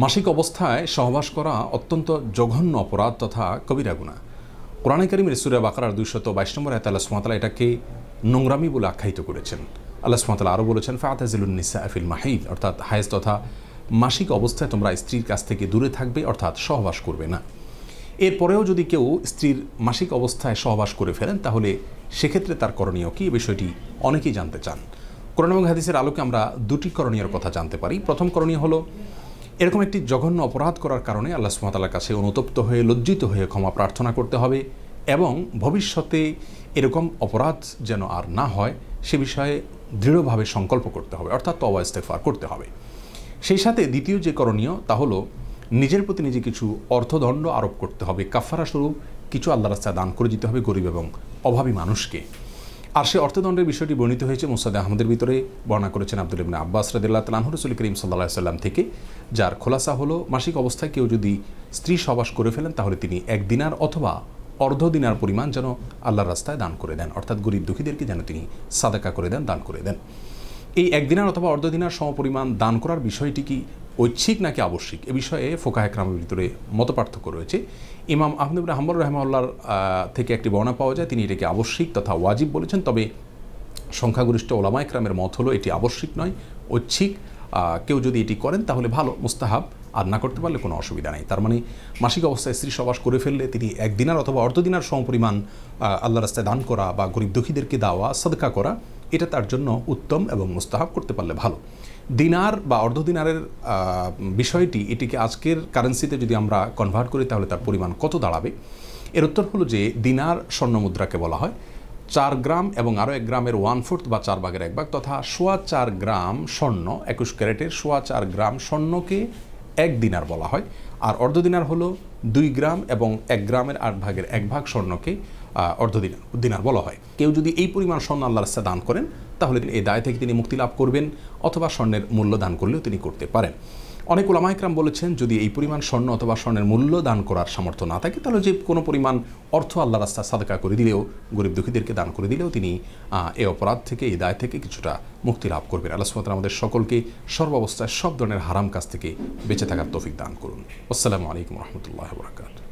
মাসিক অবস্থায় সহবাস করা অত্যন্ত জঘন্য অপরাধ তথা কবিরা গুনাহ। কোরআনে কারীমের সূরা বাকারার 222 নম্বর আয়াতে আল্লাহ সুবহানাহু ওয়া তাআলা এটাকে নোংরামি বলে আখ্যায়িত করেছেন। আল্লাহ সুবহানাহু ওয়া তাআলা আরও বলেছেন, ফাতাজিলুন নিসা ফিল মাহিদ, অর্থাৎ হায়েজ তথা মাসিক অবস্থায় তোমরা স্ত্রীর কাছ থেকে দূরে থাকবে, অর্থাৎ সহবাস করবে না। এরপরেও যদি কেউ স্ত্রীর মাসিক অবস্থায় সহবাস করে ফেলেন তাহলে সেক্ষেত্রে তার করণীয় কী, এই বিষয়টি অনেকেই জানতে চান। কোরআন এবং হাদিসের আলোকে আমরা দুটি করণীয়ের কথা জানতে পারি। প্রথম করণীয় হলো, এরকম একটি জঘন্য অপরাধ করার কারণে আল্লাহ সুবহানাহু ওয়া তাআলার কাছে অনুতপ্ত হয়ে লজ্জিত হয়ে ক্ষমা প্রার্থনা করতে হবে এবং ভবিষ্যতে এরকম অপরাধ যেন আর না হয় সে বিষয়ে দৃঢ়ভাবে সংকল্প করতে হবে, অর্থাৎ তওবা ইস্তেগফার করতে হবে। সেই সাথে দ্বিতীয় যে করণীয় তা হলো নিজের প্রতি নিজে কিছু অর্থদণ্ড আরোপ করতে হবে, কাফারা স্বরূপ কিছু আল্লাহর রাস্তায় দান করে দিতে হবে গরিব এবং অভাবী মানুষকে। আর সে অর্থদণ্ডের বিষয়টি বর্ণিত হয়েছে মুসনাদ আহমদের ভিতরে, বর্ণনা করেছেন আব্দুল্লাহ ইবনে আব্বাস রাদিয়াল্লাহু তাআলা আনহু রাসূল করিম সাল্লাল্লাহু আলাইহি ওয়াসাল্লাম থেকে, যার খোলাসা হলো মাসিক অবস্থায় কেউ যদি স্ত্রী সহবাস করে ফেলেন তাহলে তিনি 1 দিনার অথবা অর্ধ দিনার পরিমাণ যেন আল্লাহর রাস্তায় দান করে দেন, অর্থাৎ গরিব দুঃখীদেরকে যেন তিনি সাদাকা করে দেন, দান করে দেন। এই 1 দিনার অথবা অর্ধ দিনার সমপরিমাণ দান করার বিষয়টি কি ঐচ্ছিক নাকি আবশ্যিক, এ বিষয়ে ফুকাহে কেরামের ভিতরে মতপার্থক্য রয়েছে। ইমাম আহমদ ইবনে হাম্বল রাহিমাহুল্লাহর থেকে একটি বর্ণনা পাওয়া যায়, তিনি এটাকে আবশ্যিক তথা ওয়াজিব বলেছেন। তবে সংখ্যাগরিষ্ঠ ওলামায়ে কেরামের মত হলো এটি আবশ্যিক নয়, ঐচ্ছিক। কেউ যদি এটি করেন তাহলে ভালো, মুস্তাহাব, আর না করতে পারলে কোনো অসুবিধা নেই। তার মানে মাসিক অবস্থায় স্ত্রী সহবাস করে ফেললে তিনি 1 দিনার অথবা অর্ধ দিনার সমপরিমাণ আল্লাহর রাস্তায় দান করা বা গরিব দুঃখীদেরকে দেওয়া, সাদকা করা, এটা তার জন্য উত্তম এবং মুস্তাহাব, করতে পারলে ভালো। দিনার বা অর্ধ দিনারের বিষয়টি, এটিকে আজকের কারেন্সিতে যদি আমরা কনভার্ট করি তাহলে তার পরিমাণ কত দাঁড়াবে? এর উত্তর হলো যে দিনার স্বর্ণ মুদ্রাকে বলা হয় 4 গ্রাম এবং আরও 1 গ্রামের 1/4 বা 4 ভাগের 1 ভাগ তথা 4.25 গ্রাম স্বর্ণ, 21 ক্যারেটের 4.25 গ্রাম স্বর্ণকে 1 দিনার বলা হয়। আর অর্ধ দিনার হলো 2 গ্রাম এবং 1 গ্রামের 8 ভাগের 1 ভাগ স্বর্ণকে অর্ধ দিনার বলা হয়। কেউ যদি এই পরিমাণ স্বর্ণ আল্লাহর রাস্তায় দান করেন তাহলে এই দায় থেকে তিনি মুক্তি লাভ করবেন, অথবা স্বর্ণের মূল্য দান করলেও তিনি করতে পারেন। অনেক উলামায়ে কেরাম বলেছেন, যদি এই পরিমাণ স্বর্ণ অথবা স্বর্ণের মূল্য দান করার সামর্থ্য না থাকে তাহলে যে কোনো পরিমাণ অর্থ আল্লাহর রাস্তায় সাদকা করে দিলেও, গরিব দুঃখীদেরকে দান করে দিলেও তিনি এই অপরাধ থেকে, এই দায় থেকে কিছুটা মুক্তি লাভ করবেন। আল্লাহ সুবহানাহু ওয়া তাআলা আমাদের সকলকে সর্বাবস্থায় সব ধরনের হারাম কাজ থেকে বেঁচে থাকার তৌফিক দান করুন। আসসালামু আলাইকুম ওয়া রাহমাতুল্লাহি ওয়া বারাকাতুহু।